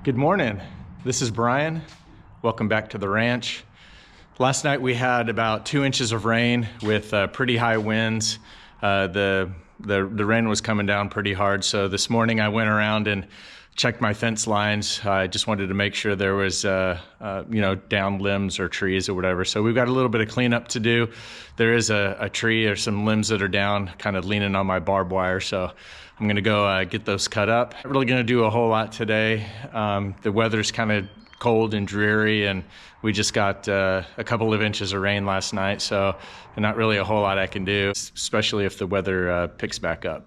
Good morning. This is Brian. Welcome back to the ranch. Last night we had about 2 inches of rain with pretty high winds. The rain was coming down pretty hard. So this morning I went around and checked my fence lines. I just wanted to make sure there was, down limbs or trees or whatever. So we've got a little bit of cleanup to do. There is a tree or some limbs that are down, kind of leaning on my barbed wire. So I'm gonna go get those cut up. I'm really gonna do a whole lot today. The weather's kind of cold and dreary, and we just got a couple of inches of rain last night. So not really a whole lot I can do, especially if the weather picks back up.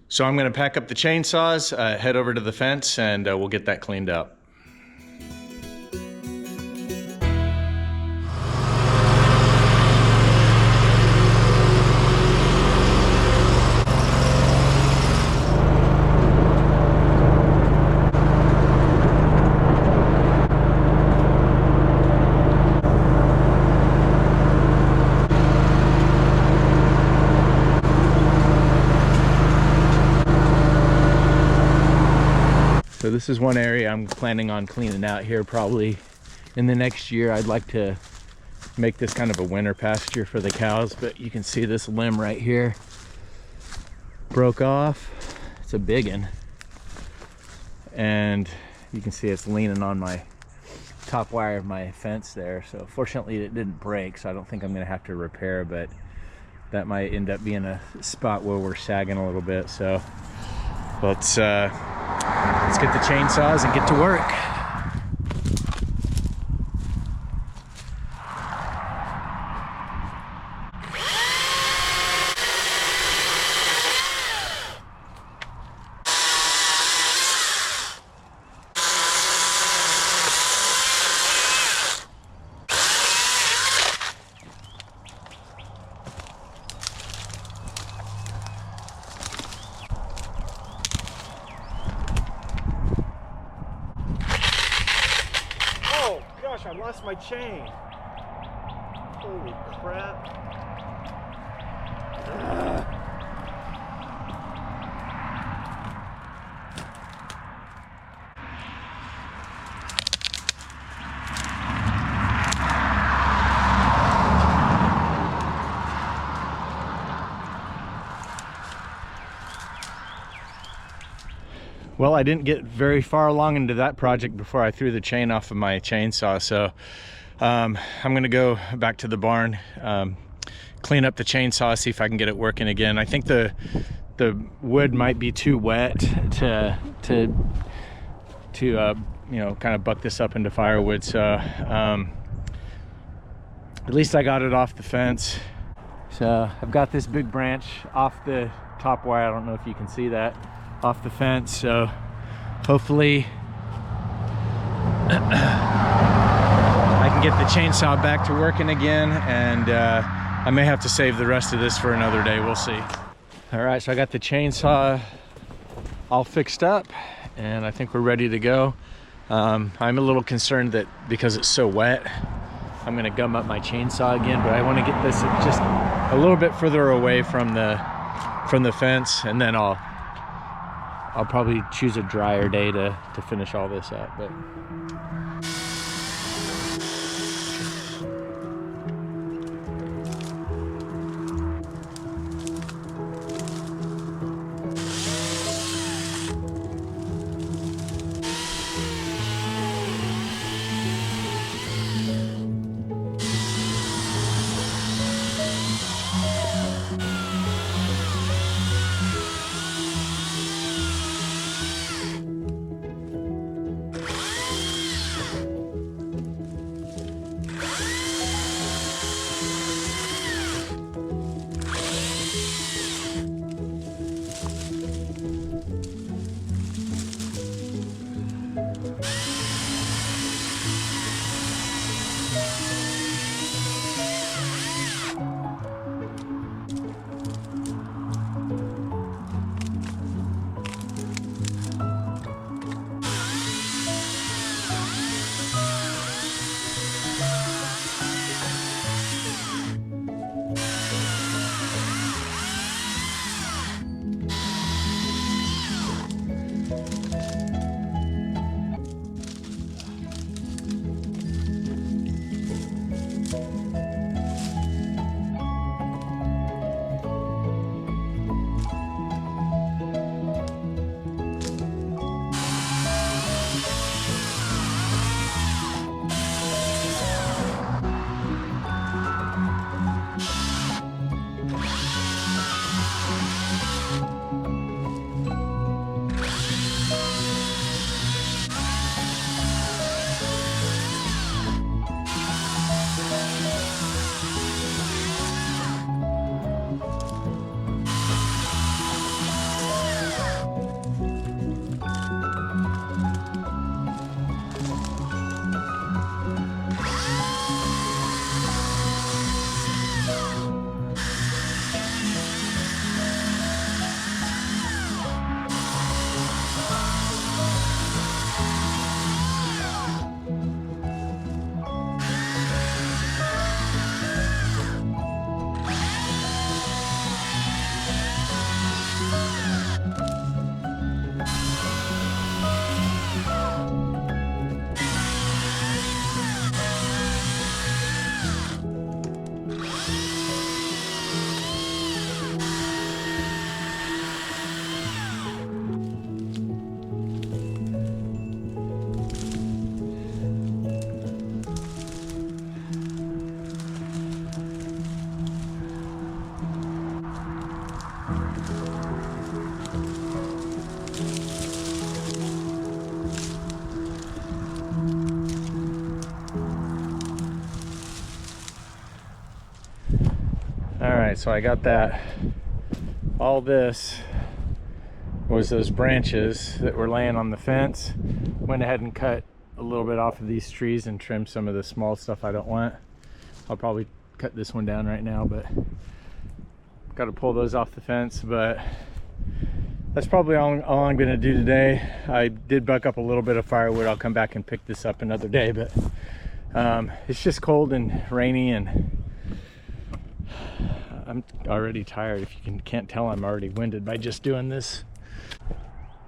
So I'm gonna pack up the chainsaws, head over to the fence, and we'll get that cleaned up. So this is one area I'm planning on cleaning out here probably in the next year. I'd like to make this kind of a winter pasture for the cows, but you can see this limb right here broke off. It's a big one. And you can see it's leaning on my top wire of my fence there. So fortunately it didn't break, so I don't think I'm gonna have to repair, but that might end up being a spot where we're sagging a little bit. So let's get the chainsaws and get to work. I lost my chain. Holy crap. Well, I didn't get very far along into that project before I threw the chain off of my chainsaw. So I'm gonna go back to the barn, clean up the chainsaw, see if I can get it working again. I think the wood might be too wet to kind of buck this up into firewood. So at least I got it off the fence. So I've got this big branch off the top wire. I don't know if you can see that, off the fence. So hopefully I can get the chainsaw back to working again, and I may have to save the rest of this for another day. We'll see. All right, so I got the chainsaw all fixed up and I think we're ready to go. I'm a little concerned that because it's so wet, I'm gonna gum up my chainsaw again, but I want to get this just a little bit further away from the fence, and then I'll probably choose a drier day to finish all this up. But right, so I got that. All this was those branches that were laying on the fence. Went ahead and cut a little bit off of these trees and trimmed some of the small stuff I don't want. I'll probably cut this one down right now, but got to pull those off the fence. But that's probably all I'm gonna do today. I did buck up a little bit of firewood. I'll come back and pick this up another day, but it's just cold and rainy, and I'm already tired. If you can't tell, I'm already winded by just doing this.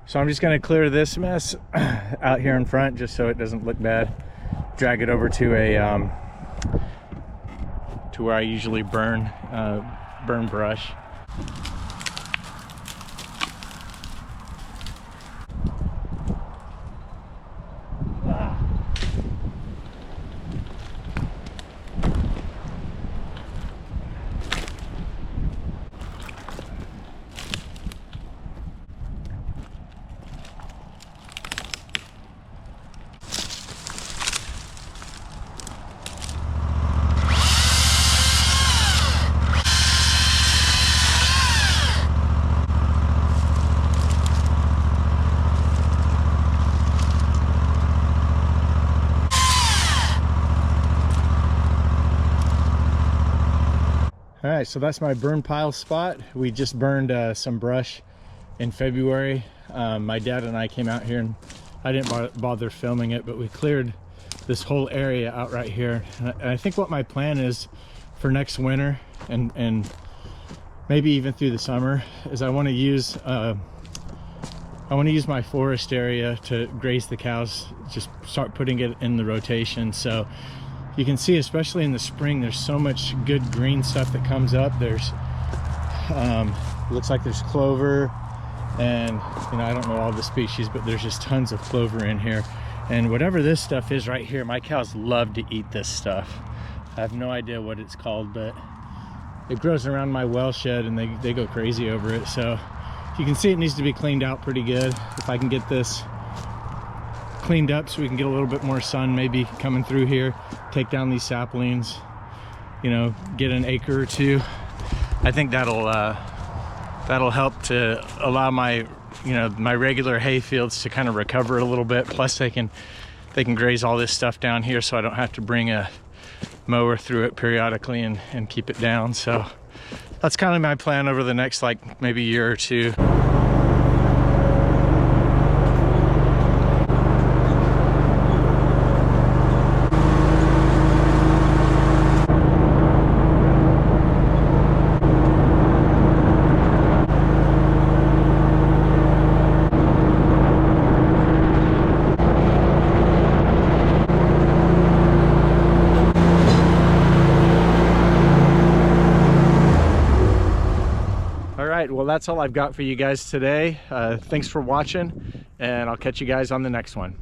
So I'm just gonna clear this mess out here in front just so it doesn't look bad. Drag it over to a to where I usually burn brush. All right, so that's my burn pile spot. We just burned some brush in February. My dad and I came out here, and I didn't bother filming it, but we cleared this whole area out right here. And I think what my plan is for next winter and maybe even through the summer is I want to use my forest area to graze the cows, just start putting it in the rotation. So you can see, especially in the spring, there's so much good green stuff that comes up. There's looks like there's clover, and I don't know all the species, but there's just tons of clover in here. And whatever this stuff is right here, my cows love to eat this stuff. I have no idea what it's called, but it grows around my well shed, and they go crazy over it. So you can see it needs to be cleaned out pretty good. If I can get this cleaned up so we can get a little bit more sun maybe coming through here, take down these saplings, get an acre or two, I think that'll help to allow my my regular hay fields to kind of recover a little bit. Plus they can graze all this stuff down here, so I don't have to bring a mower through it periodically and keep it down. So that's kind of my plan over the next maybe year or two. Well, that's all I've got for you guys today. Thanks for watching, and I'll catch you guys on the next one.